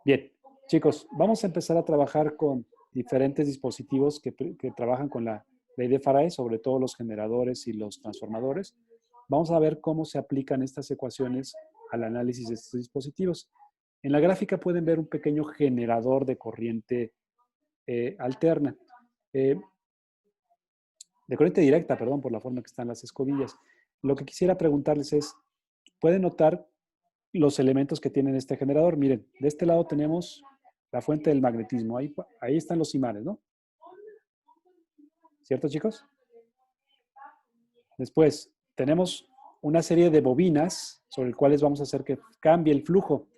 Bien, chicos, vamos a empezar a trabajar con diferentes dispositivos que trabajan con la ley de Faraday, sobre todo los generadores y los transformadores. Vamos a ver cómo se aplican estas ecuaciones al análisis de estos dispositivos. En la gráfica pueden ver un pequeño generador de corriente alterna, eh, de corriente directa, perdón, por la forma que están las escobillas. Lo que quisiera preguntarles es, ¿pueden notar los elementos que tienen este generador? Miren, de este lado tenemos la fuente del magnetismo. Ahí están los imanes, ¿no? ¿Cierto, chicos? Después, tenemos una serie de bobinas sobre las cuales vamos a hacer que cambie el flujo.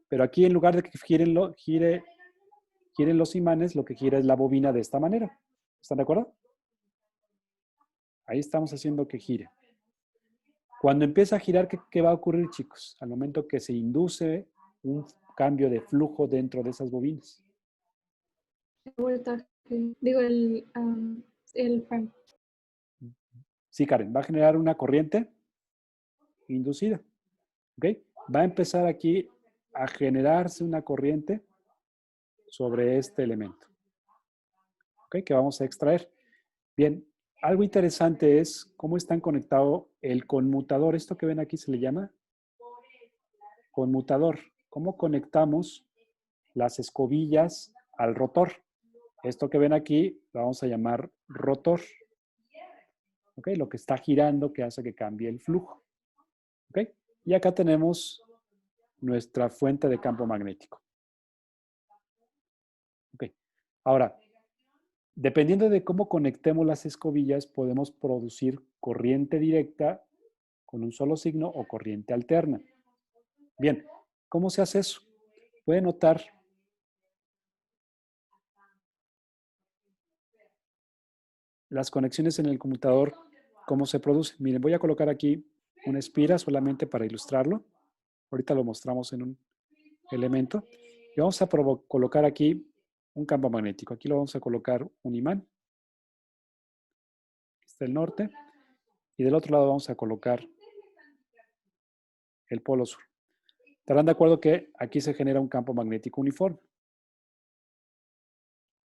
Pero aquí, en lugar de que giren los imanes, lo que gira es la bobina de esta manera. ¿Están de acuerdo? Ahí estamos haciendo que gire. Cuando empieza a girar, ¿qué va a ocurrir, chicos? Al momento que se induce un cambio de flujo dentro de esas bobinas. El voltaje, digo, el fan. Sí, Karen, va a generar una corriente inducida. ¿Ok? Va a empezar aquí a generarse una corriente sobre este elemento. ¿Ok? Que vamos a extraer. Bien, algo interesante es cómo están conectado el conmutador. Esto que ven aquí se le llama conmutador. ¿Cómo conectamos las escobillas al rotor? Esto que ven aquí lo vamos a llamar rotor. ¿Ok? Lo que está girando que hace que cambie el flujo. ¿Ok? Y acá tenemos nuestra fuente de campo magnético. ¿Ok? Ahora, dependiendo de cómo conectemos las escobillas, podemos producir corriente directa con un solo signo o corriente alterna. Bien, ¿cómo se hace eso? Pueden notar las conexiones en el conmutador, cómo se produce. Miren, voy a colocar aquí una espira solamente para ilustrarlo. Ahorita lo mostramos en un elemento. Y vamos a colocar aquí un campo magnético. Aquí lo vamos a colocar un imán. Aquí está el norte. Y del otro lado vamos a colocar el polo sur. Estarán de acuerdo que aquí se genera un campo magnético uniforme.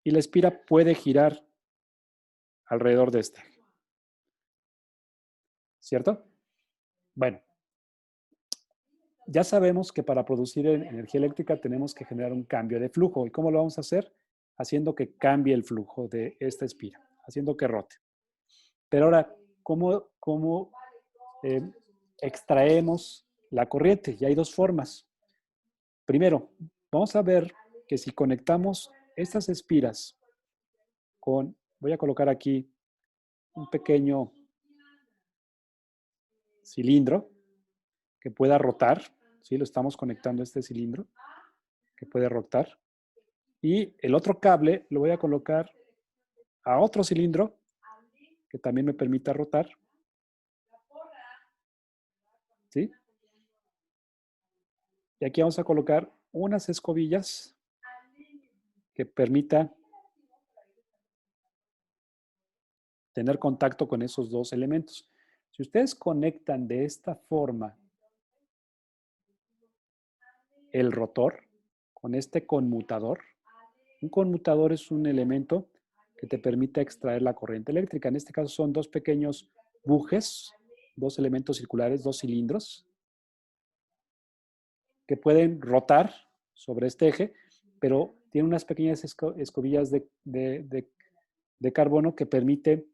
Y la espira puede girar alrededor de este eje. ¿Cierto? Bueno, ya sabemos que para producir energía eléctrica tenemos que generar un cambio de flujo. ¿Y cómo lo vamos a hacer? Haciendo que cambie el flujo de esta espira, haciendo que rote. Pero ahora, ¿cómo extraemos la corriente? Y hay dos formas. Primero, vamos a ver que si conectamos estas espiras voy a colocar aquí un pequeño cilindro que pueda rotar, ¿sí? Lo estamos conectando a este cilindro que puede rotar. Y el otro cable lo voy a colocar a otro cilindro que también me permita rotar. ¿Sí? Y aquí vamos a colocar unas escobillas que permita tener contacto con esos dos elementos. Si ustedes conectan de esta forma el rotor con este conmutador, un conmutador es un elemento que te permite extraer la corriente eléctrica. En este caso son dos pequeños bujes, dos elementos circulares, dos cilindros, que pueden rotar sobre este eje, pero tienen unas pequeñas escobillas de carbono que permite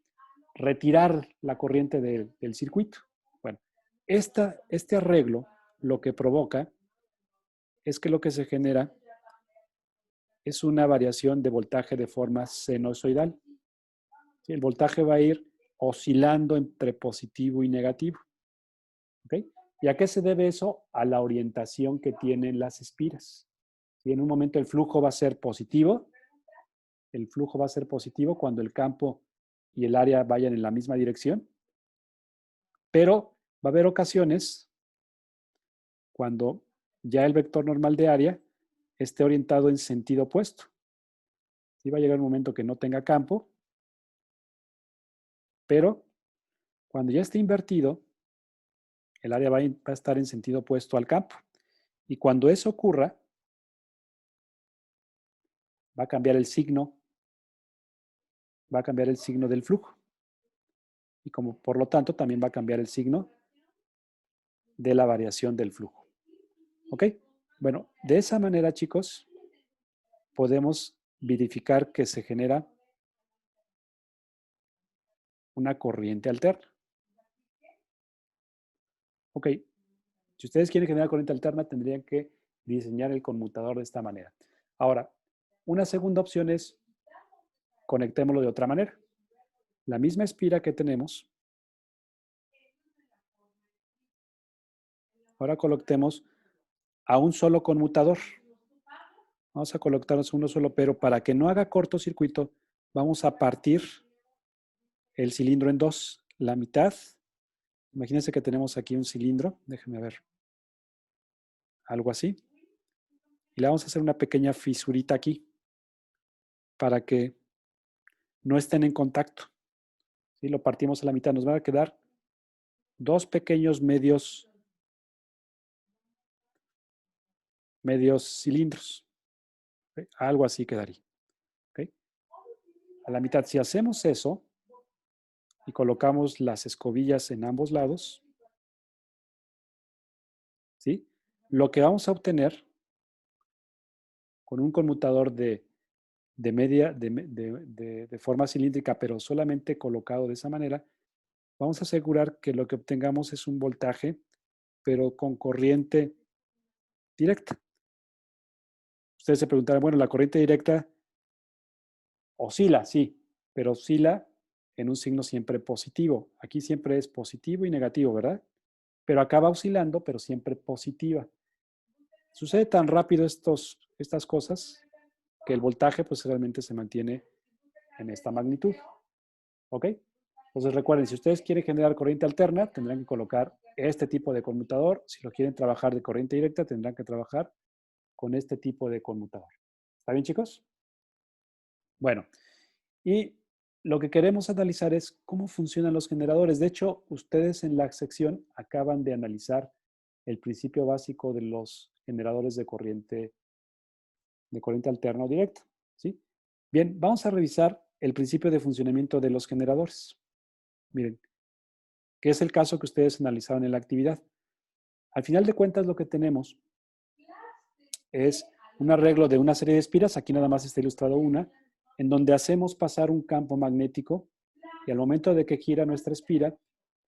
retirar la corriente del circuito. Bueno, este arreglo lo que provoca es que lo que se genera es una variación de voltaje de forma sinusoidal. El voltaje va a ir oscilando entre positivo y negativo. ¿Okay? ¿Y a qué se debe eso? A la orientación que tienen las espiras. Si en un momento el flujo va a ser positivo, cuando el campo y el área vayan en la misma dirección, pero va a haber ocasiones cuando ya el vector normal de área esté orientado en sentido opuesto. Sí, va a llegar un momento que no tenga campo, pero cuando ya esté invertido, el área va a estar en sentido opuesto al campo. Y cuando eso ocurra, va a cambiar el signo, del flujo. Y como por lo tanto también va a cambiar el signo de la variación del flujo. ¿Ok? Bueno, de esa manera, chicos, podemos verificar que se genera una corriente alterna. Ok, si ustedes quieren generar corriente alterna, tendrían que diseñar el conmutador de esta manera. Ahora, una segunda opción es conectémoslo de otra manera. La misma espira que tenemos, ahora conectemos a un solo conmutador. Vamos a conectarnos uno solo, pero para que no haga cortocircuito, vamos a partir el cilindro en dos. La mitad, imagínense que tenemos aquí un cilindro, déjenme ver, algo así. Y le vamos a hacer una pequeña fisurita aquí para que no estén en contacto. ¿Sí? Lo partimos a la mitad, nos van a quedar dos pequeños medios cilindros. ¿Okay? Algo así quedaría. ¿Okay? A la mitad, si hacemos eso y colocamos las escobillas en ambos lados, ¿sí? Lo que vamos a obtener con un conmutador de forma cilíndrica, pero solamente colocado de esa manera, vamos a asegurar que lo que obtengamos es un voltaje, pero con corriente directa. Ustedes se preguntarán, bueno, la corriente directa oscila, sí, pero oscila en un signo siempre positivo. Aquí siempre es positivo y negativo, ¿verdad? Pero acaba oscilando, pero siempre positiva. Sucede tan rápido estas cosas que el voltaje pues realmente se mantiene en esta magnitud. ¿Ok? Entonces recuerden, si ustedes quieren generar corriente alterna, tendrán que colocar este tipo de conmutador. Si lo quieren trabajar de corriente directa, tendrán que trabajar con este tipo de conmutador. ¿Está bien, chicos? Bueno, y lo que queremos analizar es cómo funcionan los generadores. De hecho, ustedes en la sección acaban de analizar el principio básico de los generadores de corriente alterna o directa. ¿Sí? Bien, vamos a revisar el principio de funcionamiento de los generadores. Miren, que es el caso que ustedes analizaron en la actividad. Al final de cuentas, lo que tenemos es un arreglo de una serie de espiras, aquí nada más está ilustrado una, en donde hacemos pasar un campo magnético y al momento de que gira nuestra espira,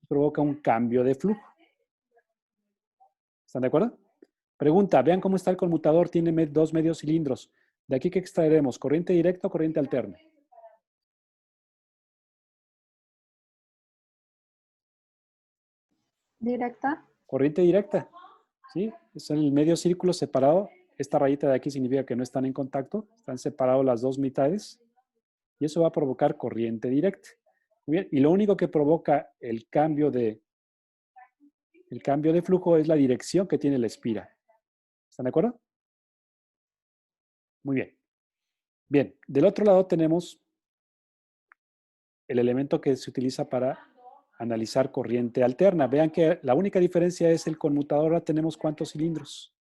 provoca un cambio de flujo. ¿Están de acuerdo? Pregunta, vean cómo está el conmutador, tiene dos medios cilindros. ¿De aquí qué extraeremos? ¿Corriente directa o corriente alterna? Directa. Corriente directa. ¿Sí? Es el medio círculo separado. Esta rayita de aquí significa que no están en contacto. Están separados las dos mitades. Y eso va a provocar corriente directa. Muy bien. Y lo único que provoca el cambio de flujo es la dirección que tiene la espira. ¿Están de acuerdo? Muy bien. Bien, del otro lado tenemos el elemento que se utiliza para analizar corriente alterna. Vean que la única diferencia es el conmutador. Ahora tenemos ¿cuántos cilindros?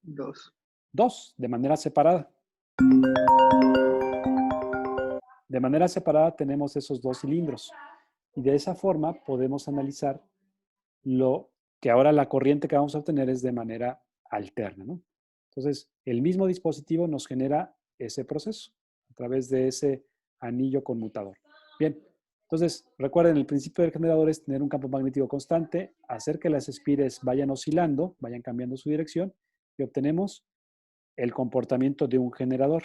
Dos. Dos, de manera separada. De manera separada tenemos esos dos cilindros. Y de esa forma podemos analizar lo que ahora la corriente que vamos a obtener es de manera alterna, ¿no? Entonces, el mismo dispositivo nos genera ese proceso a través de ese anillo conmutador. Bien, entonces, recuerden, el principio del generador es tener un campo magnético constante, hacer que las espires vayan oscilando, vayan cambiando su dirección y obtenemos el comportamiento de un generador,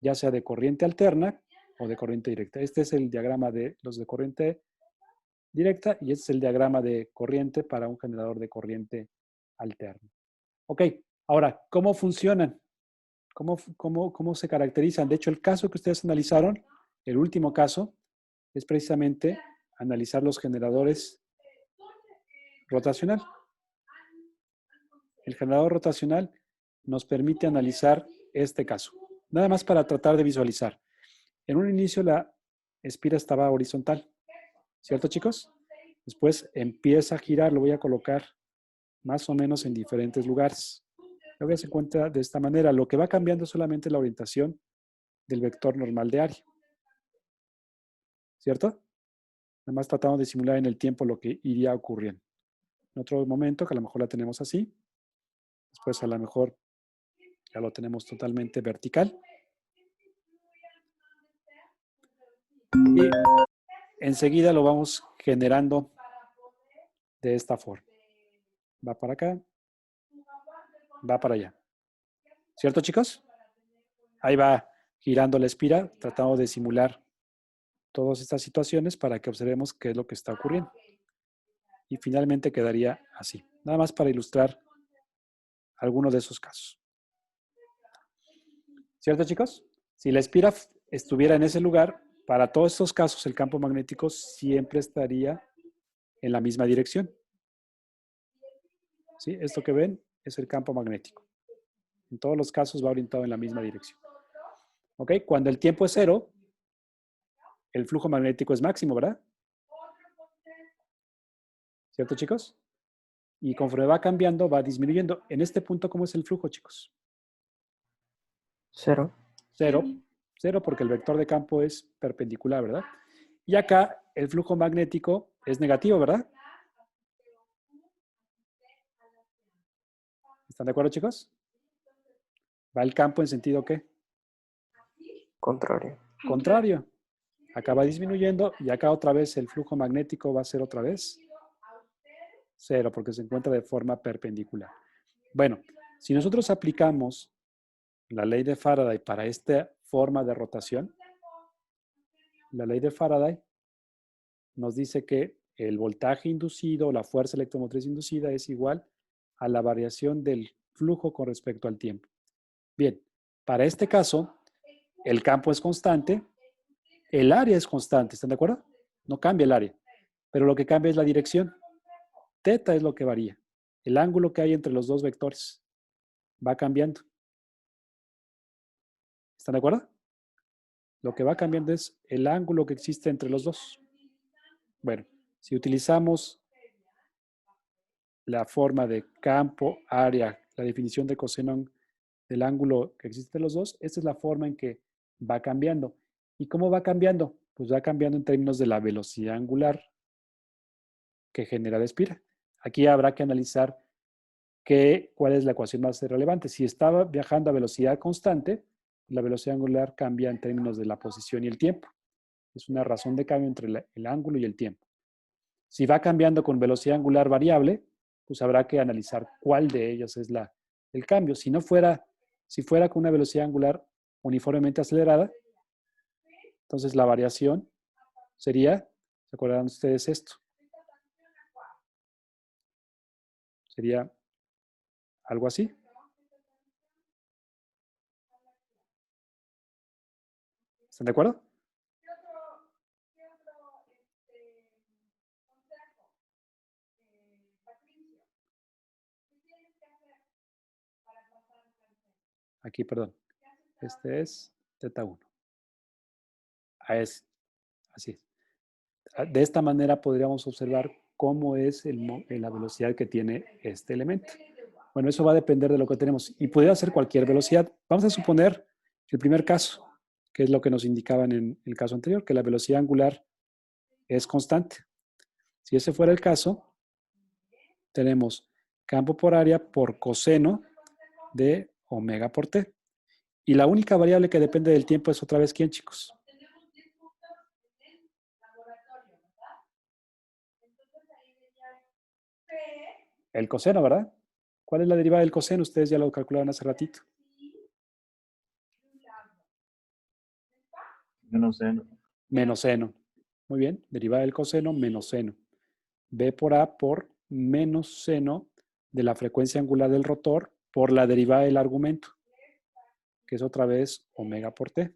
ya sea de corriente alterna o de corriente directa. Este es el diagrama de los de corriente directa y este es el diagrama de corriente para un generador de corriente alterna. Ok, ahora, ¿cómo funcionan? ¿Cómo se caracterizan? De hecho, el caso que ustedes analizaron, el último caso, es precisamente analizar los generadores rotacional. El generador rotacional nos permite analizar este caso. Nada más para tratar de visualizar. En un inicio la espira estaba horizontal, ¿cierto, chicos? Después empieza a girar, lo voy a colocar más o menos en diferentes lugares. Lo que se encuentra de esta manera. Lo que va cambiando es solamente la orientación del vector normal de área. ¿Cierto? Nada más tratamos de simular en el tiempo lo que iría ocurriendo. En otro momento, que a lo mejor la tenemos así. Después a lo mejor ya lo tenemos totalmente vertical. Y enseguida lo vamos generando de esta forma. Va para acá, va para allá. ¿Cierto, chicos? Ahí va girando la espira, tratando de simular todas estas situaciones para que observemos qué es lo que está ocurriendo. Y finalmente quedaría así. Nada más para ilustrar algunos de esos casos. ¿Cierto, chicos? Si la espira estuviera en ese lugar, para todos estos casos el campo magnético siempre estaría en la misma dirección. ¿Sí? Esto que ven es el campo magnético. En todos los casos va orientado en la misma dirección. ¿Ok? Cuando el tiempo es 0, el flujo magnético es máximo, ¿verdad? ¿Cierto, chicos? Y conforme va cambiando, va disminuyendo. En este punto, ¿cómo es el flujo, chicos? 0. 0. 0 porque el vector de campo es perpendicular, ¿verdad? Y acá el flujo magnético es negativo, ¿verdad? ¿Están de acuerdo, chicos? ¿Va el campo en sentido qué? Contrario. Contrario. Acá va disminuyendo y acá otra vez el flujo magnético va a ser otra vez 0 porque se encuentra de forma perpendicular. Bueno, si nosotros aplicamos la ley de Faraday para esta forma de rotación, la ley de Faraday nos dice que el voltaje inducido, la fuerza electromotriz inducida es igual a la variación del flujo con respecto al tiempo. Bien, para este caso, el campo es constante, el área es constante, ¿están de acuerdo? No cambia el área, pero lo que cambia es la dirección. Teta es lo que varía. El ángulo que hay entre los dos vectores va cambiando. ¿Están de acuerdo? Lo que va cambiando es el ángulo que existe entre los dos. Bueno, si utilizamos la forma de campo, área, la definición de coseno del ángulo que existe entre los dos, esta es la forma en que va cambiando. ¿Y cómo va cambiando? Pues va cambiando en términos de la velocidad angular que genera la espira. Aquí habrá que analizar cuál es la ecuación más relevante. Si estaba viajando a velocidad constante, la velocidad angular cambia en términos de la posición y el tiempo. Es una razón de cambio entre el ángulo y el tiempo. Si va cambiando con velocidad angular variable, pues habrá que analizar cuál de ellas es el cambio. Si fuera con una velocidad angular uniformemente acelerada, entonces la variación sería, ¿se acuerdan ustedes esto? Sería algo así. ¿Están de acuerdo? Aquí, perdón. Este es teta 1. Así es. De esta manera podríamos observar cómo es la velocidad que tiene este elemento. Bueno, eso va a depender de lo que tenemos. Y puede ser cualquier velocidad. Vamos a suponer el primer caso, que es lo que nos indicaban en el caso anterior, que la velocidad angular es constante. Si ese fuera el caso, tenemos campo por área por coseno de omega por t. Y la única variable que depende del tiempo es otra vez ¿quién, chicos? El coseno, ¿verdad? ¿Cuál es la derivada del coseno? Ustedes ya lo calcularon hace ratito. Menos seno. Menos seno. Muy bien. Derivada del coseno menos seno. B por A por menos seno de la frecuencia angular del rotor por la derivada del argumento, que es otra vez omega por T.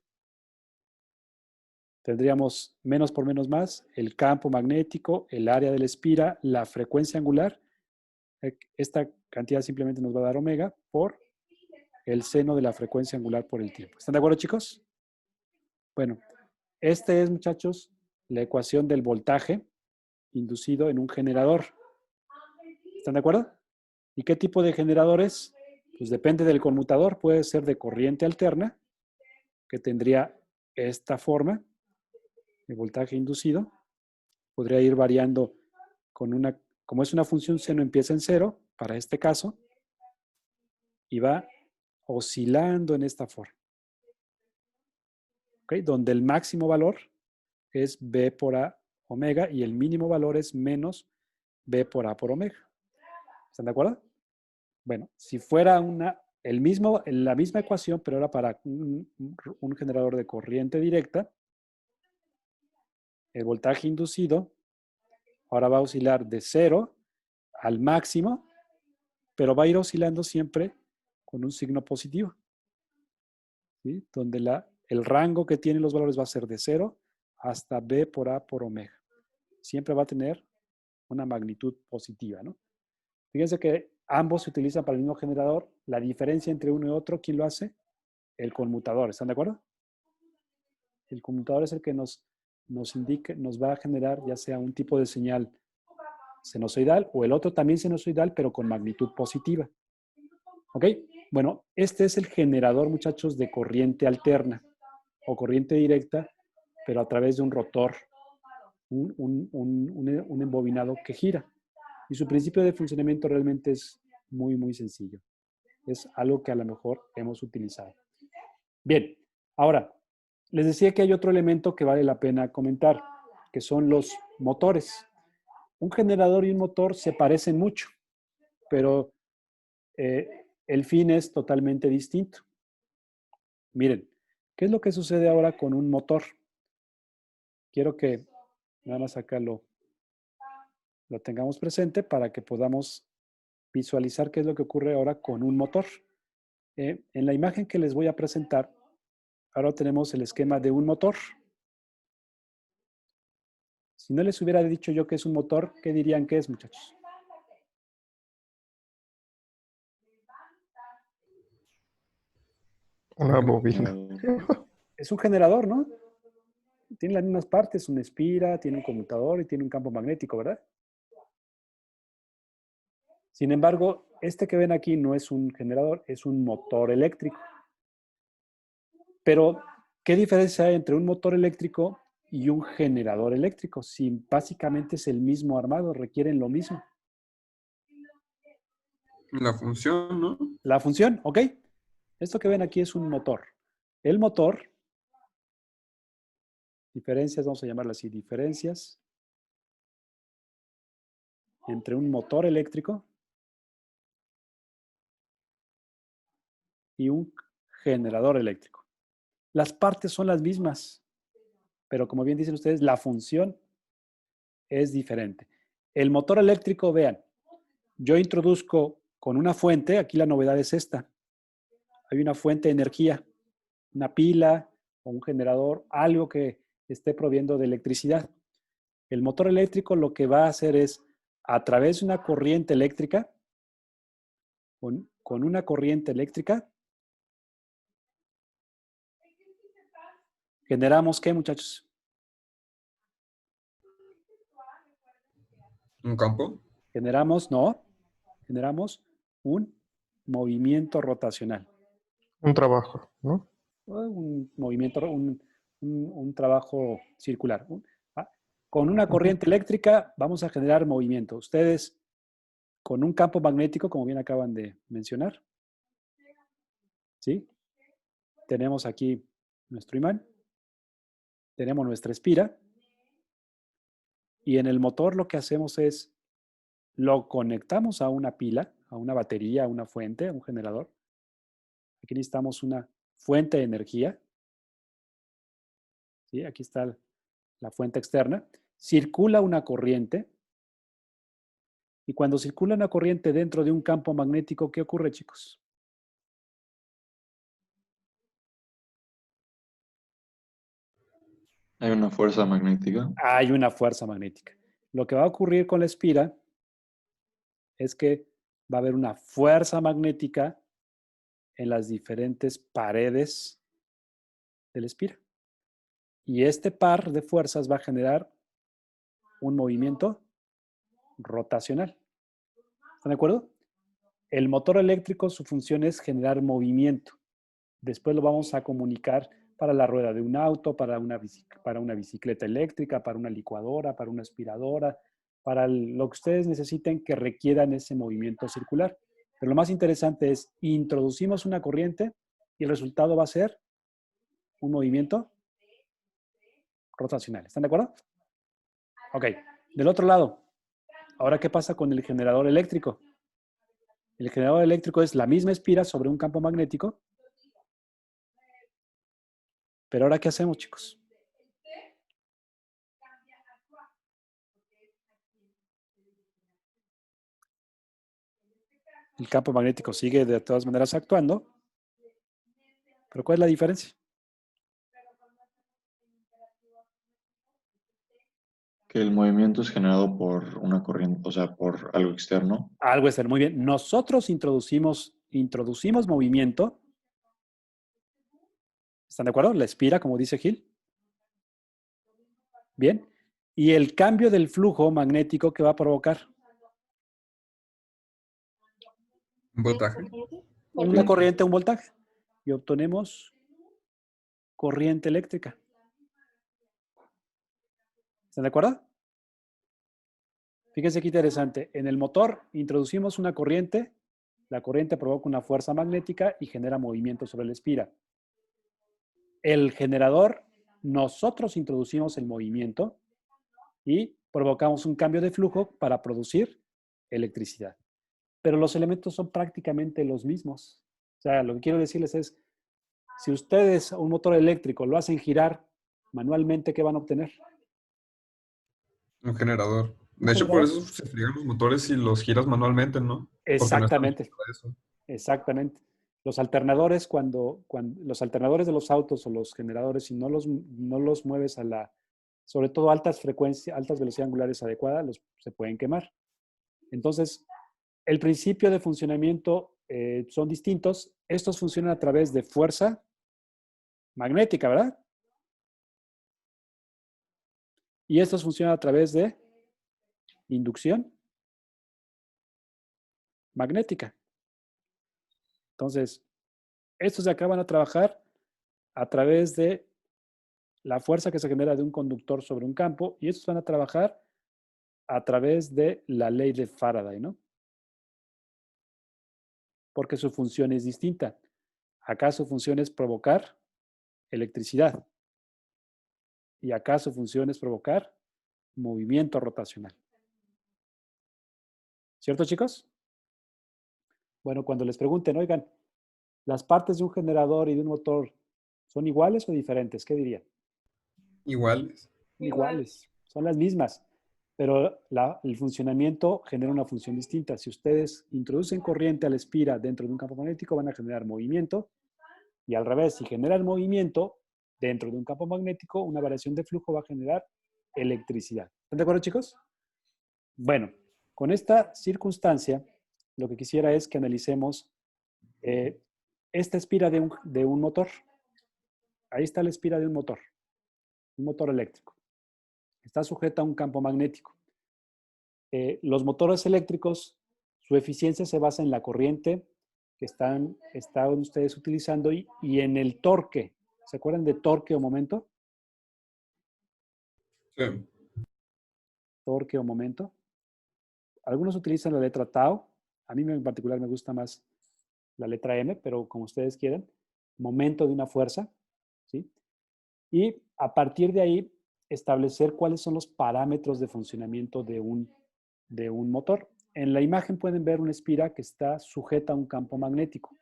Tendríamos menos por menos más, el campo magnético, el área de la espira, la frecuencia angular. Esta cantidad simplemente nos va a dar omega por el seno de la frecuencia angular por el tiempo. ¿Están de acuerdo, chicos? Bueno, este es, muchachos, la ecuación del voltaje inducido en un generador. ¿Están de acuerdo? ¿Y qué tipo de generador es? Pues depende del conmutador, puede ser de corriente alterna, que tendría esta forma, de voltaje inducido. Podría ir variando con una, como es una función seno, empieza en 0, para este caso, y va oscilando en esta forma. ¿Okay? Donde el máximo valor es B por A omega y el mínimo valor es menos B por A por omega. ¿Están de acuerdo? Bueno, si fuera la misma ecuación, pero ahora para un generador de corriente directa, el voltaje inducido ahora va a oscilar de 0 al máximo, pero va a ir oscilando siempre con un signo positivo, ¿sí? Donde el rango que tienen los valores va a ser de 0 hasta B por A por omega. Siempre va a tener una magnitud positiva, ¿no? Fíjense que ambos se utilizan para el mismo generador. La diferencia entre uno y otro, ¿quién lo hace? El conmutador. ¿Están de acuerdo? El conmutador es el que nos indica, nos va a generar ya sea un tipo de señal sinusoidal o el otro también sinusoidal, pero con magnitud positiva. ¿Ok? Bueno, este es el generador, muchachos, de corriente alterna o corriente directa, pero a través de un rotor, un embobinado que gira. Y su principio de funcionamiento realmente es muy, muy sencillo. Es algo que a lo mejor hemos utilizado. Bien, ahora, les decía que hay otro elemento que vale la pena comentar, que son los motores. Un generador y un motor se parecen mucho, pero el fin es totalmente distinto. Miren, ¿qué es lo que sucede ahora con un motor? Quiero que nada más acá lo tengamos presente para que podamos visualizar qué es lo que ocurre ahora con un motor. En la imagen que les voy a presentar, ahora tenemos el esquema de un motor. Si no les hubiera dicho yo que es un motor, ¿qué dirían que es, muchachos? Una bobina. Es un generador, ¿no? Tiene las mismas partes, una espira, tiene un conmutador y tiene un campo magnético, ¿verdad? Sin embargo, este que ven aquí no es un generador, es un motor eléctrico. Pero, ¿qué diferencia hay entre un motor eléctrico y un generador eléctrico? Si básicamente es el mismo armado, requieren lo mismo. La función, ¿no? La función, ¿ok? Esto que ven aquí es un motor. El motor, diferencias, vamos a llamarlo así, diferencias entre un motor eléctrico y un generador eléctrico. Las partes son las mismas, pero como bien dicen ustedes, la función es diferente. El motor eléctrico, vean, yo introduzco con una fuente, aquí la novedad es esta. Hay una fuente de energía, una pila o un generador, algo que esté proviendo de electricidad. El motor eléctrico lo que va a hacer es, a través de una corriente eléctrica, con una corriente eléctrica, generamos ¿qué, muchachos? ¿Un campo? Generamos un movimiento rotacional. Un trabajo, ¿no? Un movimiento, un trabajo circular. Con una corriente eléctrica vamos a generar movimiento. Ustedes, con un campo magnético, como bien acaban de mencionar, ¿sí? Tenemos aquí nuestro imán, tenemos nuestra espira, y en el motor lo que hacemos es, lo conectamos a una pila, a una batería, a una fuente, a un generador. Aquí necesitamos una fuente de energía. ¿Sí? Aquí está la fuente externa. Circula una corriente. Y cuando circula una corriente dentro de un campo magnético, ¿qué ocurre, chicos? Hay una fuerza magnética. Hay una fuerza magnética. Lo que va a ocurrir con la espira es que va a haber una fuerza magnética en las diferentes paredes de la espira. Y este par de fuerzas va a generar un movimiento rotacional. ¿Están de acuerdo? El motor eléctrico, su función es generar movimiento. Después lo vamos a comunicar para la rueda de un auto, para una bicicleta eléctrica, para una licuadora, para una aspiradora, para lo que ustedes necesiten que requieran ese movimiento circular. Pero lo más interesante es, introducimos una corriente y el resultado va a ser un movimiento rotacional. ¿Están de acuerdo? Ok. Del otro lado, ahora, ¿qué pasa con el generador eléctrico? El generador eléctrico es la misma espira sobre un campo magnético. Pero ahora, ¿qué hacemos, chicos? El campo magnético sigue de todas maneras actuando. Pero ¿cuál es la diferencia? Que el movimiento es generado por una corriente, o sea, por algo externo. Algo es muy bien. Nosotros introducimos movimiento. ¿Están de acuerdo? La espira, como dice Gil. Bien. Y el cambio del flujo magnético que va a provocar Un voltaje. una corriente, un voltaje. Y obtenemos corriente eléctrica. ¿Están de acuerdo? Fíjense qué interesante. En el motor introducimos una corriente. La corriente provoca una fuerza magnética y genera movimiento sobre la espira. El generador, nosotros introducimos el movimiento y provocamos un cambio de flujo para producir electricidad. Pero los elementos son prácticamente los mismos. O sea, lo que quiero decirles es, si ustedes un motor eléctrico lo hacen girar manualmente, ¿qué van a obtener? Un generador. Un De hecho, por generador. eso se friegan los motores si los giras manualmente, ¿no? Porque no están hechos Exactamente, para eso. exactamente. Los alternadores, cuando los alternadores de los autos o los generadores, si no los mueves a sobre todo altas frecuencias, altas velocidades angulares adecuadas, se pueden quemar. Entonces, el principio de funcionamiento son distintos. Estos funcionan a través de fuerza magnética, ¿verdad? Y estos funcionan a través de inducción magnética. Entonces, estos de acá van a trabajar a través de la fuerza que se genera de un conductor sobre un campo y estos van a trabajar a través de la ley de Faraday, ¿no? Porque su función es distinta. Acá su función es provocar electricidad y acá su función es provocar movimiento rotacional. ¿Cierto, chicos? Bueno, cuando les pregunten, oigan, ¿las partes de un generador y de un motor son iguales o diferentes? ¿Qué dirían? Iguales. Iguales, son las mismas, pero el funcionamiento genera una función distinta. Si ustedes introducen corriente a la espira dentro de un campo magnético, van a generar movimiento, y al revés, si generan movimiento dentro de un campo magnético, una variación de flujo va a generar electricidad. ¿Están de acuerdo, chicos? Bueno, con esta circunstancia, lo que quisiera es que analicemos esta espira de un motor. Ahí está la espira de un motor eléctrico. Está sujeta a un campo magnético. Los motores eléctricos, su eficiencia se basa en la corriente que están ustedes utilizando y en el torque. ¿Se acuerdan de torque o momento? Sí. Torque o momento. Algunos utilizan la letra tau. A mí en particular me gusta más la letra M, pero como ustedes quieran. Momento de una fuerza, ¿sí? Y a partir de ahí, establecer cuáles son los parámetros de funcionamiento de un motor. En la imagen pueden ver una espira que está sujeta a un campo magnético.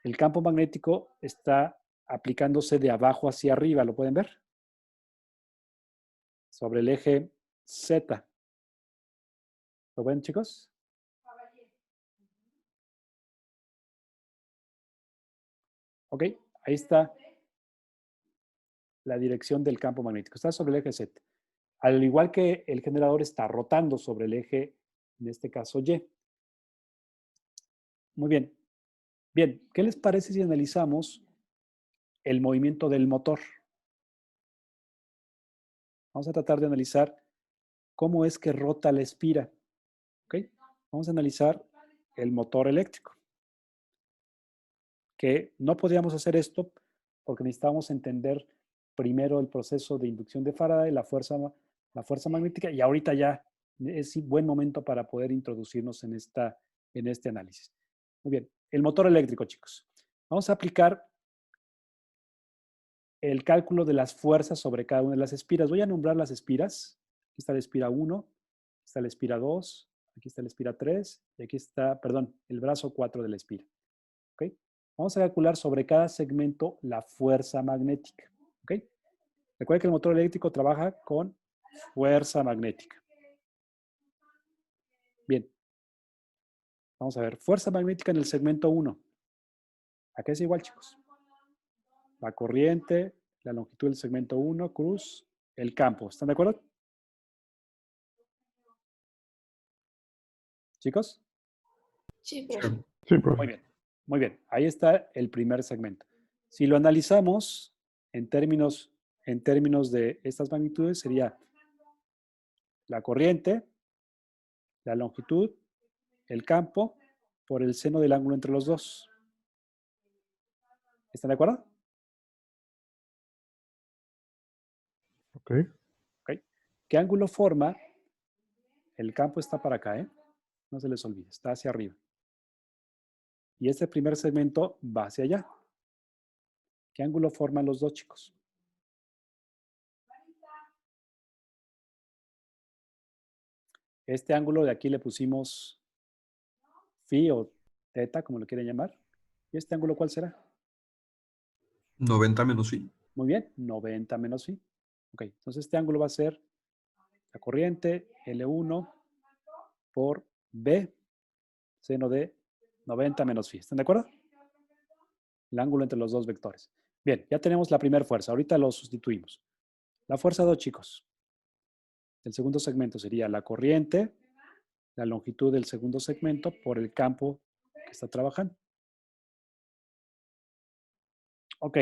El campo magnético está aplicándose de abajo hacia arriba, ¿lo pueden ver? Sobre el eje Z. ¿Lo ven, chicos? Ok, ahí está la dirección del campo magnético. Está sobre el eje Z. Al igual que el generador está rotando sobre el eje, en este caso Y. Muy bien. Bien, ¿qué les parece si analizamos el movimiento del motor? Vamos a tratar de analizar cómo es que rota la espira. ¿Ok? Vamos a analizar el motor eléctrico. Que no podíamos hacer esto porque necesitábamos entender primero el proceso de inducción de Faraday, la fuerza magnética, y ahorita ya es buen momento para poder introducirnos en este análisis. Muy bien, el motor eléctrico, chicos. Vamos a aplicar el cálculo de las fuerzas sobre cada una de las espiras. Voy a nombrar las espiras. Aquí está la espira 1, aquí está la espira 2, aquí está la espira 3, y aquí está, perdón, el brazo 4 de la espira. ¿Ok? Vamos a calcular sobre cada segmento la fuerza magnética. ¿Ok? Recuerden que el motor eléctrico trabaja con fuerza magnética. Bien. Vamos a ver. Fuerza magnética en el segmento 1. Acá es igual, chicos. La corriente, la longitud del segmento 1, cruz, el campo. ¿Están de acuerdo? ¿Chicos? Sí, profe. Sí, Muy profe. bien. Muy bien. Ahí está el primer segmento. Si lo analizamos en términos de estas magnitudes, sería la corriente, la longitud, el campo, por el seno del ángulo entre los dos. ¿Están de acuerdo? Ok. Ok. ¿Qué ángulo forma? El campo está para acá, ¿eh? No se les olvide, está hacia arriba. Y este primer segmento va hacia allá. ¿Qué ángulo forman los dos, chicos? Este ángulo de aquí le pusimos phi o teta, como lo quieren llamar. ¿Y este ángulo cuál será? 90 menos phi. Muy bien, 90 menos phi. Ok, entonces este ángulo va a ser la corriente L1 por B, seno de 90 menos phi. ¿Están de acuerdo? El ángulo entre los dos vectores. Bien, ya tenemos la primera fuerza. Ahorita lo sustituimos. La fuerza 2, chicos. El segundo segmento sería la corriente, la longitud del segundo segmento por el campo que está trabajando. Ok.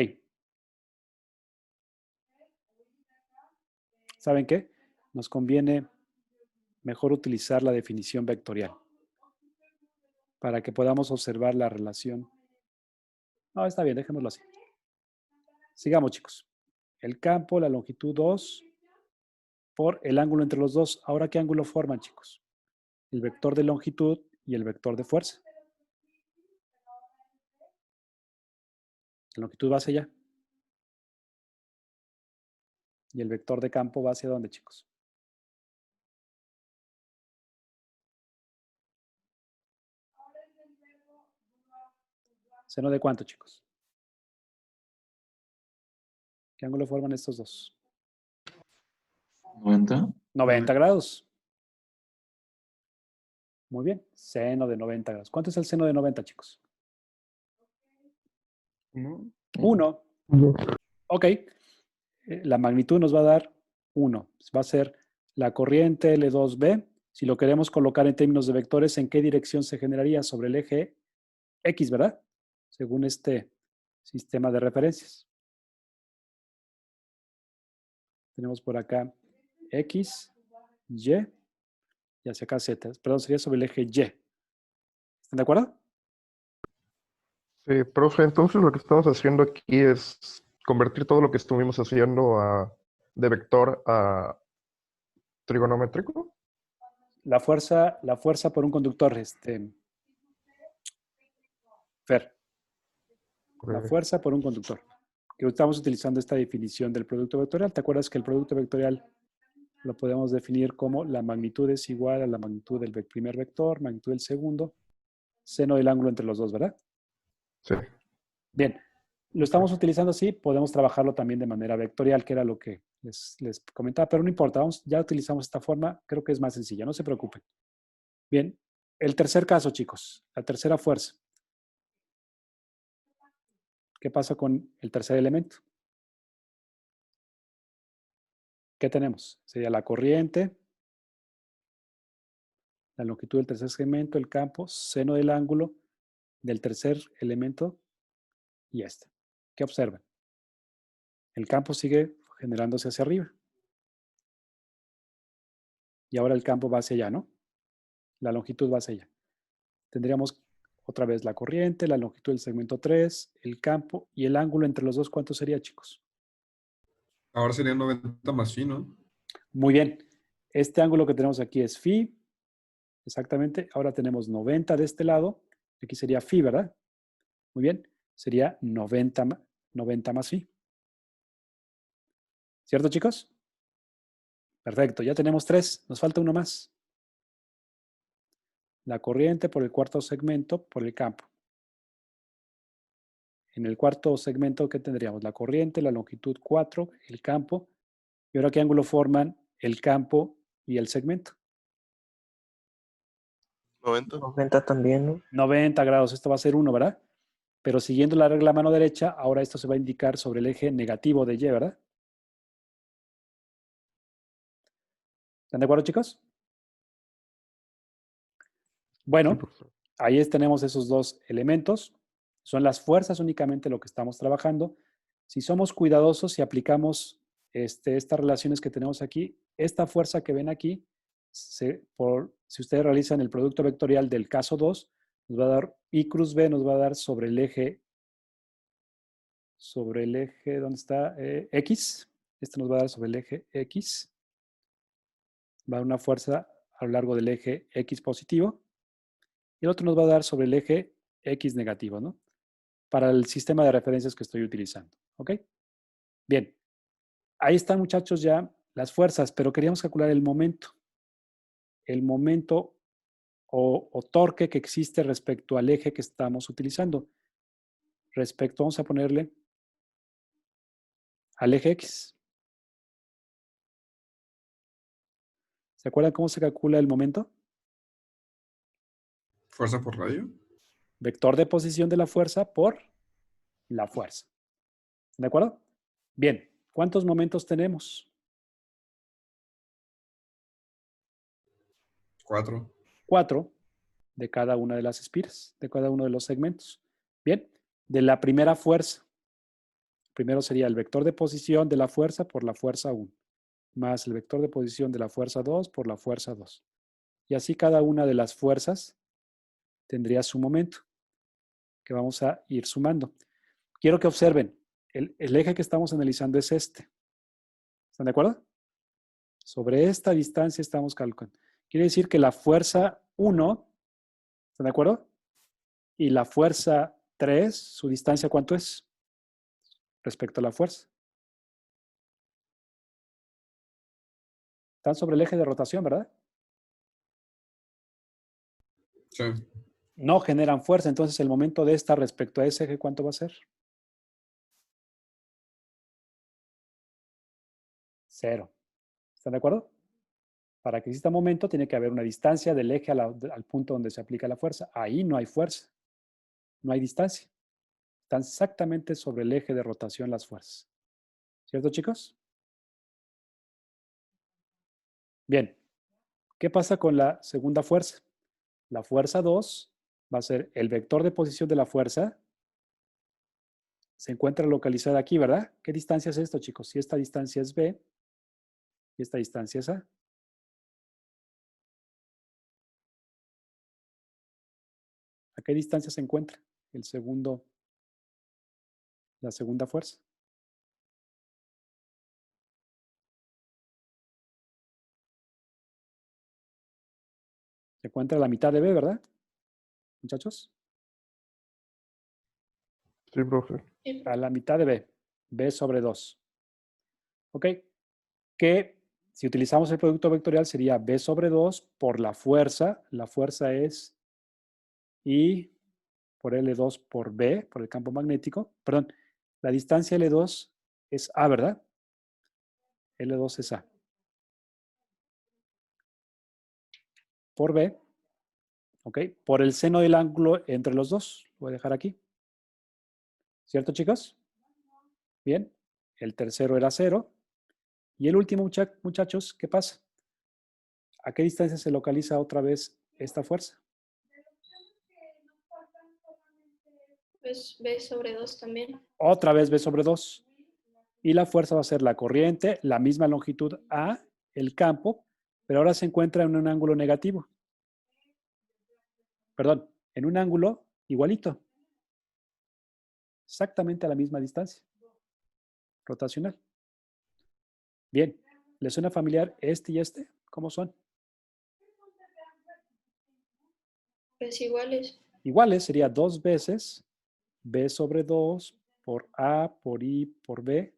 ¿Saben qué? Nos conviene mejor utilizar la definición vectorial para que podamos observar la relación. No, está bien, dejémoslo así. Sigamos, chicos. El campo, la longitud 2 por el ángulo entre los dos. Ahora, ¿qué ángulo forman, chicos? El vector de longitud y el vector de fuerza. La longitud va hacia allá. Y el vector de campo va hacia dónde, chicos. ¿Seno de cuánto, chicos? ¿Qué ángulo forman estos dos? 90. 90 grados. Muy bien. Seno de 90 grados. ¿Cuánto es el seno de 90, chicos? 1. No. Ok. La magnitud nos va a dar 1. Va a ser la corriente L2B. Si lo queremos colocar en términos de vectores, ¿en qué dirección se generaría? Sobre el eje X, ¿verdad? Según este sistema de referencias. Tenemos por acá X, Y, y hacia acá Z. Perdón, sería sobre el eje Y. ¿Están de acuerdo? Sí, profe, entonces lo que estamos haciendo aquí es convertir todo lo que estuvimos haciendo de vector a trigonométrico. La fuerza por un conductor, Fer. La Ok. fuerza por un conductor. Que estamos utilizando esta definición del producto vectorial. ¿Te acuerdas que el producto vectorial lo podemos definir como la magnitud es igual a la magnitud del primer vector, magnitud del segundo, seno del ángulo entre los dos, ¿verdad? Sí. Bien, lo estamos utilizando así, podemos trabajarlo también de manera vectorial, que era lo que les comentaba, pero no importa, ya utilizamos esta forma, creo que es más sencilla, no se preocupen. Bien, el tercer caso, chicos, la tercera fuerza. ¿Qué pasa con el tercer elemento? ¿Qué tenemos? Sería la corriente, la longitud del tercer segmento, el campo, seno del ángulo del tercer elemento y este. ¿Qué observan? El campo sigue generándose hacia arriba. Y ahora el campo va hacia allá, ¿no? La longitud va hacia allá. tendríamos otra vez la corriente, la longitud del segmento 3, el campo y el ángulo entre los dos. ¿Cuánto sería, chicos? Ahora sería 90 más phi, ¿no? Muy bien. Este ángulo que tenemos aquí es phi. Exactamente. Ahora tenemos 90 de este lado. Aquí sería phi, ¿verdad? Muy bien. Sería 90 más phi. ¿Cierto, chicos? Perfecto. Ya tenemos 3. Nos falta uno más. La corriente por el cuarto segmento por el campo. En el cuarto segmento, ¿qué tendríamos? La corriente, la longitud 4, el campo. ¿Y ahora qué ángulo forman el campo y el segmento? 90. 90 también, ¿no? 90 grados. Esto va a ser 1, ¿verdad? Pero siguiendo la regla mano derecha, ahora esto se va a indicar sobre el eje negativo de Y, ¿verdad? ¿Están de acuerdo, chicos? Sí, Bueno, profesor. ahí tenemos esos dos elementos. Son las fuerzas únicamente lo que estamos trabajando. Si somos cuidadosos y aplicamos estas relaciones que tenemos aquí, esta fuerza que ven aquí, si ustedes realizan el producto vectorial del caso 2, nos va a dar I cruz B, nos va a dar sobre el eje, ¿dónde está? X. Esto nos va a dar sobre el eje X. Va a dar una fuerza a lo largo del eje X positivo. Y el otro nos va a dar sobre el eje X negativo, ¿no? Para el sistema de referencias que estoy utilizando. ¿Ok? Bien. Ahí están, muchachos, ya las fuerzas, pero queríamos calcular el momento. El momento o torque que existe respecto al eje que estamos utilizando. Vamos a ponerle al eje X. ¿Se acuerdan cómo se calcula el momento? Fuerza por radio. Vector de posición de la fuerza por la fuerza. ¿De acuerdo? Bien. ¿Cuántos momentos tenemos? 4. 4 de cada una de las espiras, de cada uno de los segmentos. Bien. De la primera fuerza. Primero sería el vector de posición de la fuerza por la fuerza 1, más el vector de posición de la fuerza 2 por la fuerza 2. Y así cada una de las fuerzas tendría su momento, que vamos a ir sumando. Quiero que observen, el eje que estamos analizando es este. ¿Están de acuerdo? Sobre esta distancia estamos calculando. Quiere decir que la fuerza 1, ¿están de acuerdo? Y la fuerza 3, su distancia, ¿cuánto es? Respecto a la fuerza. Están sobre el eje de rotación, ¿verdad? Sí. No generan fuerza, entonces el momento de esta respecto a ese eje, ¿cuánto va a ser? 0. ¿Están de acuerdo? Para que exista momento, tiene que haber una distancia del eje al punto donde se aplica la fuerza. Ahí no hay fuerza, no hay distancia. Están exactamente sobre el eje de rotación las fuerzas. ¿Cierto, chicos? Bien. ¿Qué pasa con la segunda fuerza? La fuerza 2 va a ser el vector de posición de la fuerza. Se encuentra localizada aquí, ¿verdad? ¿Qué distancia es esto, chicos? Si esta distancia es B y esta distancia es A. ¿A qué distancia se encuentra la segunda fuerza? Se encuentra a la mitad de B, ¿verdad? Muchachos. Sí, profe. A la mitad de B. B sobre 2. ¿Ok? Que si utilizamos el producto vectorial sería B sobre 2 por la fuerza. La fuerza es I por L2 por B, por el campo magnético. Perdón, la distancia L2 es A, ¿verdad? L2 es A. Por B, ¿ok? Por el seno del ángulo entre los dos. Lo voy a dejar aquí. ¿Cierto, chicos? Bien. El tercero era 0. Y el último, muchachos, ¿qué pasa? ¿A qué distancia se localiza otra vez esta fuerza? Pues B sobre 2 también. Otra vez B sobre 2. Y la fuerza va a ser la corriente, la misma longitud A, el campo, pero ahora se encuentra en un ángulo negativo. Perdón, en un ángulo igualito, exactamente a la misma distancia rotacional. Bien, ¿les suena familiar este y este? ¿Cómo son? Pues iguales. Iguales, sería 2 veces B sobre 2 por A, por I, por B,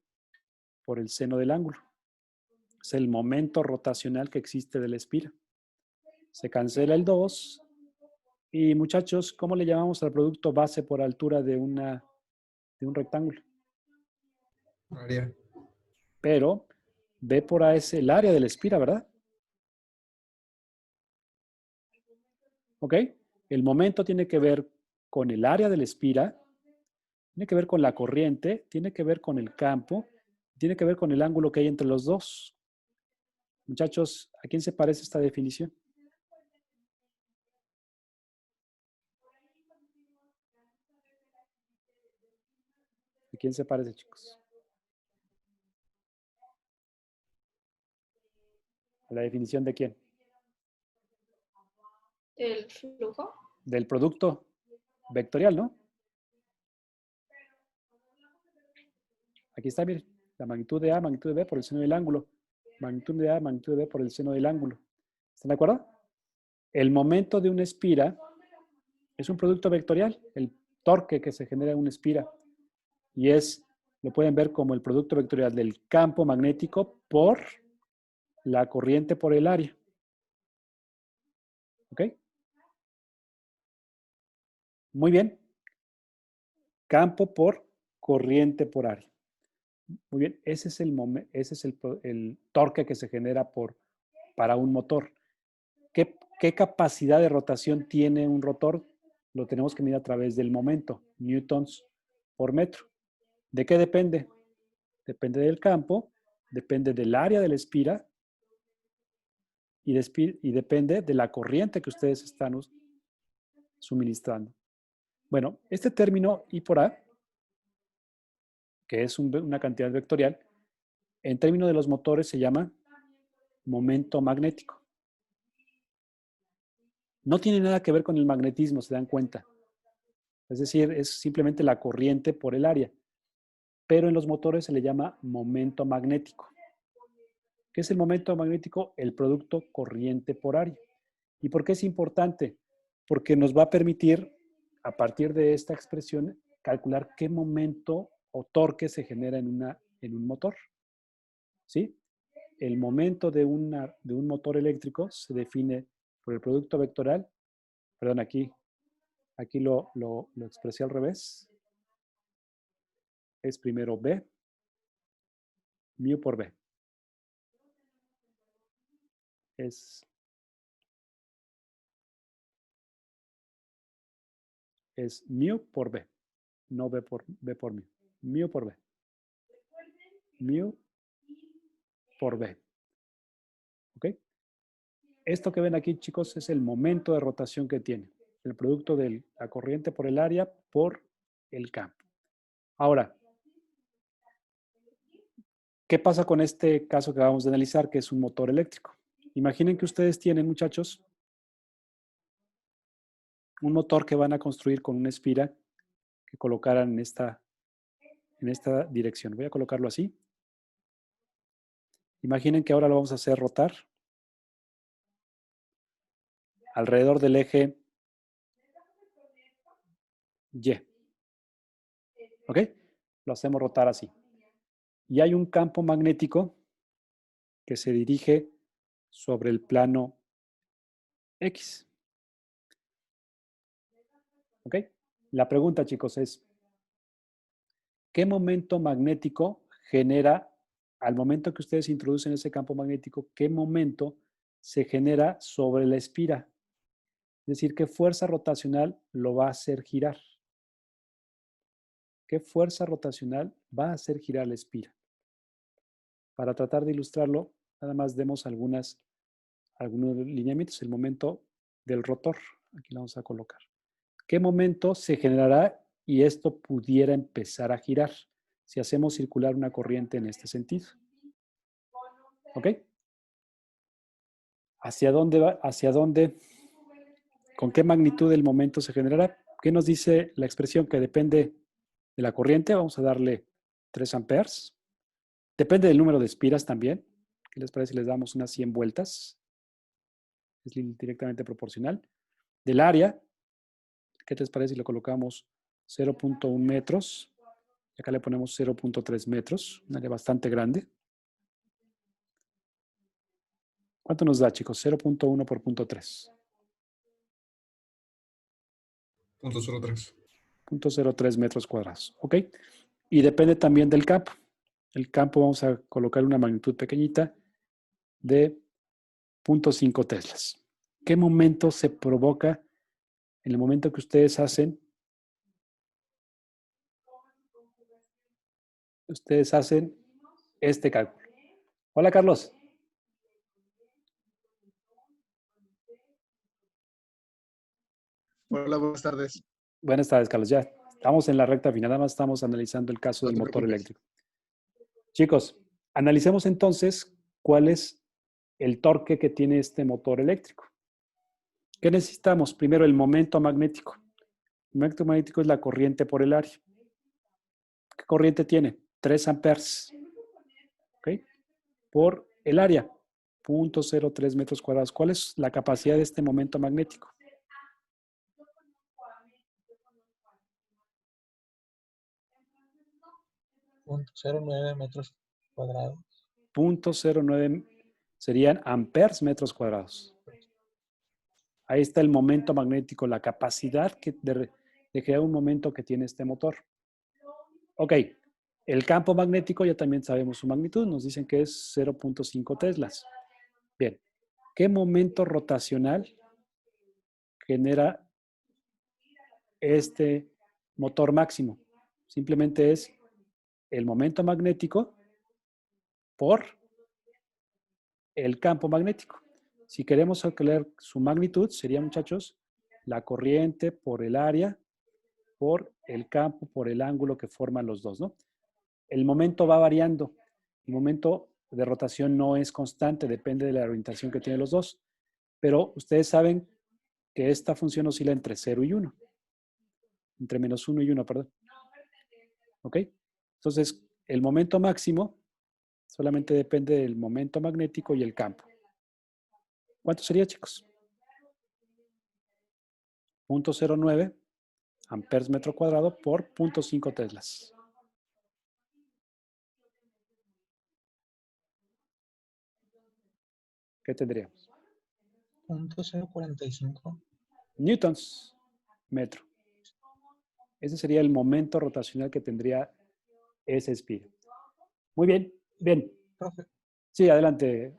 por el seno del ángulo. Es el momento rotacional que existe de la espira. Se cancela el 2. Y muchachos, ¿cómo le llamamos al producto base por altura de un rectángulo? Área. Pero B por A es el área de la espira, ¿verdad? ¿Ok? El momento tiene que ver con el área de la espira, tiene que ver con la corriente, tiene que ver con el campo, tiene que ver con el ángulo que hay entre los dos. Muchachos, ¿a quién se parece esta definición? ¿A quién se parece, chicos? ¿A la definición de quién? ¿El flujo? Del producto vectorial, ¿no? Aquí está, miren, la magnitud de A, magnitud de B por el seno del ángulo. Magnitud de A, magnitud de B por el seno del ángulo. ¿Están de acuerdo? El momento de una espira es un producto vectorial, el torque que se genera en una espira. Y lo pueden ver como el producto vectorial del campo magnético por la corriente por el área. ¿Ok? Muy bien. Campo por corriente por área. Muy bien. Ese es el torque que se genera para un motor. ¿Qué capacidad de rotación tiene un rotor? Lo tenemos que medir a través del momento, newtons por metro. ¿De qué depende? Depende del campo, depende del área de la espira y depende de la corriente que ustedes están suministrando. Bueno, este término I por A, que es una cantidad vectorial, en términos de los motores se llama momento magnético. No tiene nada que ver con el magnetismo, se dan cuenta. Es decir, es simplemente la corriente por el área. Pero en los motores se le llama momento magnético. ¿Qué es el momento magnético? El producto corriente por área. ¿Y por qué es importante? Porque nos va a permitir, a partir de esta expresión, calcular qué momento o torque se genera en un motor. ¿Sí? El momento de un motor eléctrico se define por el producto vectorial. Perdón, aquí lo expresé al revés. Es primero B, mu por B. Es mu por B, no B por mu. Mu por B. Mu por B. ¿Ok? Esto que ven aquí, chicos, es el momento de rotación que tiene. El producto de la corriente por el área por el campo. Ahora, ¿qué pasa con este caso que vamos a analizar, que es un motor eléctrico? Imaginen que ustedes tienen, muchachos, un motor que van a construir con una espira que colocaran en esta dirección. Voy a colocarlo así. Imaginen que ahora lo vamos a hacer rotar alrededor del eje Y. ¿Ok? Lo hacemos rotar así. Y hay un campo magnético que se dirige sobre el plano X. ¿Ok? La pregunta, chicos, es, ¿qué momento magnético genera, al momento que ustedes introducen ese campo magnético, qué momento se genera sobre la espira? Es decir, ¿qué fuerza rotacional lo va a hacer girar? ¿Qué fuerza rotacional va a hacer girar la espira? Para tratar de ilustrarlo, nada más demos algunos lineamientos. El momento del rotor, aquí lo vamos a colocar. ¿Qué momento se generará y esto pudiera empezar a girar si hacemos circular una corriente en este sentido? ¿Ok? ¿Hacia dónde va? ¿Hacia dónde ¿Con qué magnitud el momento se generará? ¿Qué nos dice la expresión que depende de la corriente? Vamos a darle 3 amperes. Depende del número de espiras también. ¿Qué les parece si les damos unas 100 vueltas? Es directamente proporcional. Del área, ¿qué les parece si lo colocamos 0.1 metros? Y acá le ponemos 0.3 metros, un área bastante grande. ¿Cuánto nos da, chicos? 0.1 por 0.3. 0.03. 0.03 metros cuadrados. ¿Ok? Y depende también del campo. El campo vamos a colocar una magnitud pequeñita de 0.5 teslas. ¿Qué momento se provoca en el momento que ustedes hacen este cálculo? Hola, Carlos. Hola, buenas tardes. Buenas tardes, Carlos. Ya estamos en la recta final. Nada más estamos analizando el caso No del te motor preocupes. eléctrico. Chicos, analicemos entonces cuál es el torque que tiene este motor eléctrico. ¿Qué necesitamos? Primero, el momento magnético. El momento magnético es la corriente por el área. ¿Qué corriente tiene? 3 amperes. ¿Ok? Por el área. 0.03 metros cuadrados. ¿Cuál es la capacidad de este momento magnético? 0.09 metros cuadrados. 0.09 serían amperes metros cuadrados. Ahí está el momento magnético, la capacidad de crear un momento que tiene este motor. Ok, el campo magnético ya también sabemos su magnitud, nos dicen que es 0.5 teslas. Bien, ¿qué momento rotacional genera este motor máximo? Simplemente es el momento magnético por el campo magnético. Si queremos calcular su magnitud, sería, muchachos, la corriente por el área, por el campo, por el ángulo que forman los dos, ¿no? El momento va variando. El momento de rotación no es constante, depende de la orientación que tienen los dos. Pero ustedes saben que esta función oscila entre 0 y 1. Entre -1 y 1, perdón. ¿Ok? Entonces, el momento máximo solamente depende del momento magnético y el campo. ¿Cuánto sería, chicos? 0.09 amperes metro cuadrado por 0.5 teslas. ¿Qué tendríamos? 0.045. Newtons metro. Ese sería el momento rotacional que tendría ese espira. Muy bien, bien. Profe, Sí, adelante.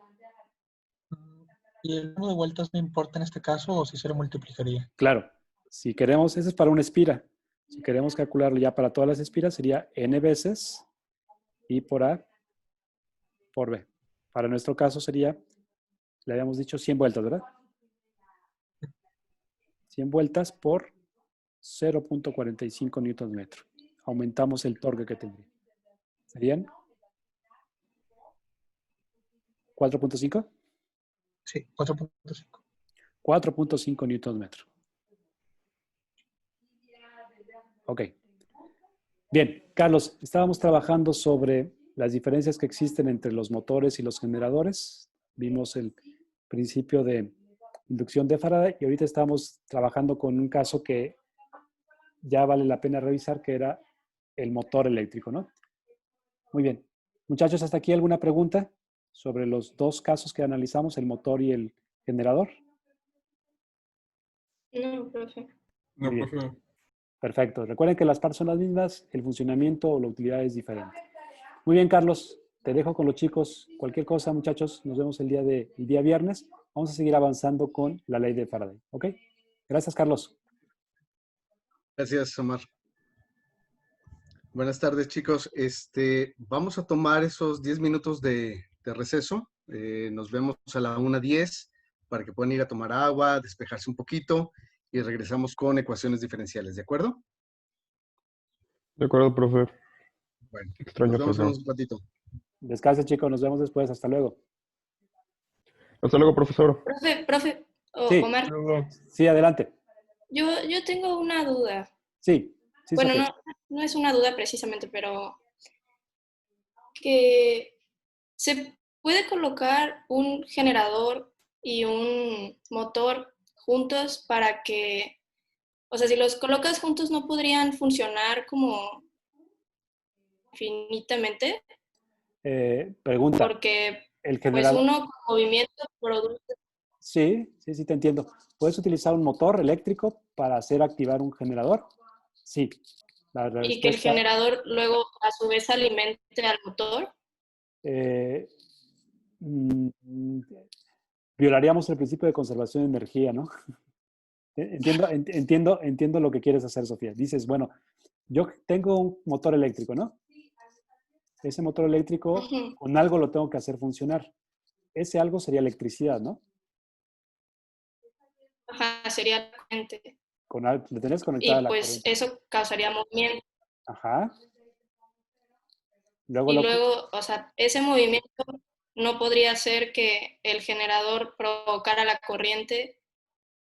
¿y el número de vueltas no importa en este caso o si se lo multiplicaría? Claro, si queremos, ese es para una espira. Si queremos calcularlo ya para todas las espiras, sería n veces I por A por B. Para nuestro caso sería, le habíamos dicho 100 vueltas, ¿verdad? 100 vueltas por 0.45 newtons metro. Aumentamos el torque que tendría. ¿Serían 4.5? Sí, 4.5. 4.5 newtons metro. Ok. Bien, Carlos, estábamos trabajando sobre las diferencias que existen entre los motores y los generadores. Vimos el principio de inducción de Faraday y ahorita estamos trabajando con un caso que ya vale la pena revisar, que era el motor eléctrico, ¿no? Muy bien. Muchachos, ¿hasta aquí alguna pregunta sobre los dos casos que analizamos, el motor y el generador? No, profe. No, Muy bien. profe. Perfecto. Recuerden que las partes son las mismas, el funcionamiento o la utilidad es diferente. Muy bien, Carlos. Te dejo con los chicos. Cualquier cosa, muchachos, nos vemos el día viernes. Vamos a seguir avanzando con la ley de Faraday. ¿Ok? Gracias, Carlos. Gracias, Omar. Buenas tardes, chicos. Vamos a tomar esos 10 minutos de receso. Nos vemos a la 1:10 para que puedan ir a tomar agua, despejarse un poquito y regresamos con ecuaciones diferenciales, ¿de acuerdo? De acuerdo, profe. Bueno, Extraño nos vemos en pero un ratito. Descansen, chicos. Nos vemos después. Hasta luego. hasta luego, profesor. Profe, Sí, Omar, sí, adelante. yo tengo una duda. Sí, sí, Bueno, Sofía. no es una duda precisamente, pero que se puede colocar un generador y un motor juntos para que, o sea, si los colocas juntos no podrían funcionar como infinitamente, Pregunta, porque ¿el pues generador? uno con movimiento produce Sí, sí, sí, te entiendo. ¿Puedes utilizar un motor eléctrico para hacer activar un generador? Sí. La y que el respuesta, generador luego a su vez alimente al motor. eh, mm, mm, violaríamos el principio de conservación de energía, ¿no? Entiendo lo que quieres hacer, Sofía. Dices, bueno, yo tengo un motor eléctrico, ¿no? Ese motor eléctrico Ujú. con algo lo tengo que hacer funcionar. Ese algo sería electricidad, ¿no? Ajá, sería la corriente. Le tenés conectada Y la pues corriente. eso causaría movimiento. Ajá. Luego Y lo... luego, o sea, ese movimiento no podría ser que el generador provocara la corriente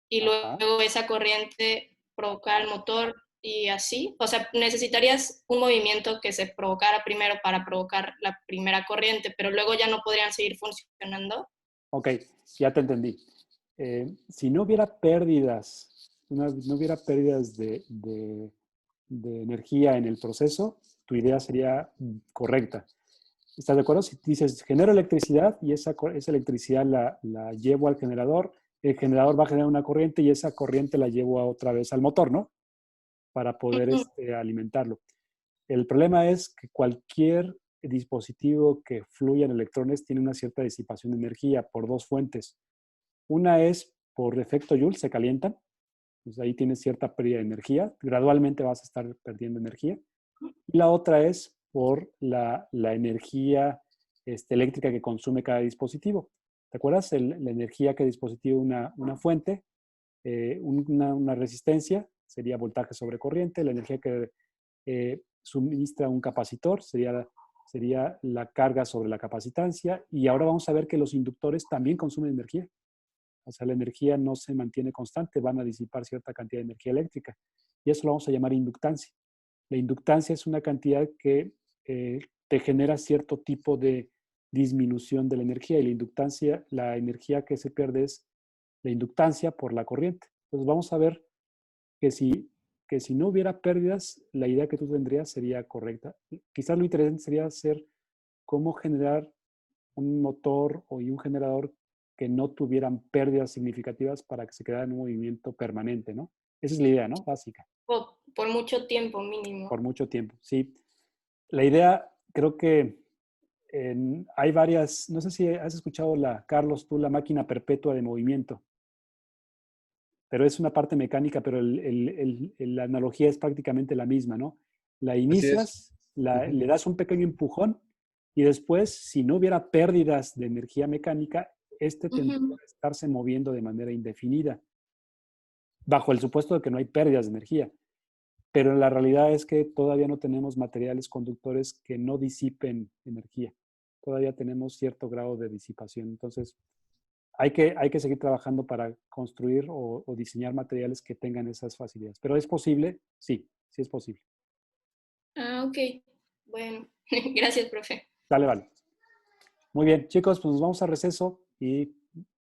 y Ajá. luego esa corriente provocara el motor y así. O sea, necesitarías un movimiento que se provocara primero para provocar la primera corriente, pero luego ya no podrían seguir funcionando. Ok, ya te entendí. Si no hubiera pérdidas, no hubiera pérdidas de energía en el proceso, tu idea sería correcta. ¿Estás de acuerdo? Si dices, genero electricidad y esa electricidad la llevo al generador, el generador va a generar una corriente y esa corriente la llevo otra vez al motor, ¿no? Para poder Ujú. alimentarlo. El problema es que cualquier dispositivo que fluya en electrones tiene una cierta disipación de energía por dos fuentes. Una es por efecto Joule, se calientan, pues ahí tienes cierta pérdida de energía, gradualmente vas a estar perdiendo energía. Y la otra es por la energía eléctrica que consume cada dispositivo. ¿Te acuerdas? La energía que el dispositivo, una fuente, una resistencia, sería voltaje sobre corriente, la energía que suministra un capacitor, sería la carga sobre la capacitancia, y ahora vamos a ver que los inductores también consumen energía. O sea, la energía no se mantiene constante, van a disipar cierta cantidad de energía eléctrica. Y eso lo vamos a llamar inductancia. La inductancia es una cantidad que te genera cierto tipo de disminución de la energía, y la inductancia, la energía que se pierde es la inductancia por la corriente. Entonces vamos a ver que si no hubiera pérdidas, la idea que tú tendrías sería correcta. Quizás lo interesante sería hacer cómo generar un motor y un generador que no tuvieran pérdidas significativas para que se quedara en un movimiento permanente, ¿no? Esa es la idea, ¿no? Básica, O por mucho tiempo mínimo. por mucho tiempo, sí. La idea, creo que hay varias, no sé si has escuchado, Carlos, tú, la máquina perpetua de movimiento, pero es una parte mecánica, pero la analogía es prácticamente la misma, ¿no? La Así es. inicias, Ujú. le das un pequeño empujón y después, si no hubiera pérdidas de energía mecánica, tendría Ujú. que estarse moviendo de manera indefinida, bajo el supuesto de que no hay pérdidas de energía. Pero la realidad es que todavía no tenemos materiales conductores que no disipen energía. Todavía tenemos cierto grado de disipación. Entonces, hay que seguir trabajando para construir o diseñar materiales que tengan esas facilidades. ¿Pero es posible? Sí, sí es posible. Ah, ok. Bueno, gracias, profe. Dale, vale. Muy bien, chicos, pues nos vamos a receso y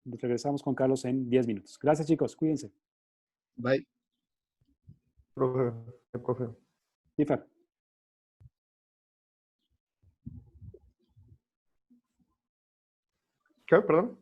regresamos con Carlos en 10 minutos. Gracias, chicos. Cuídense. Bye. Profe, profe. Sí, Fer. ¿Qué? Perdón.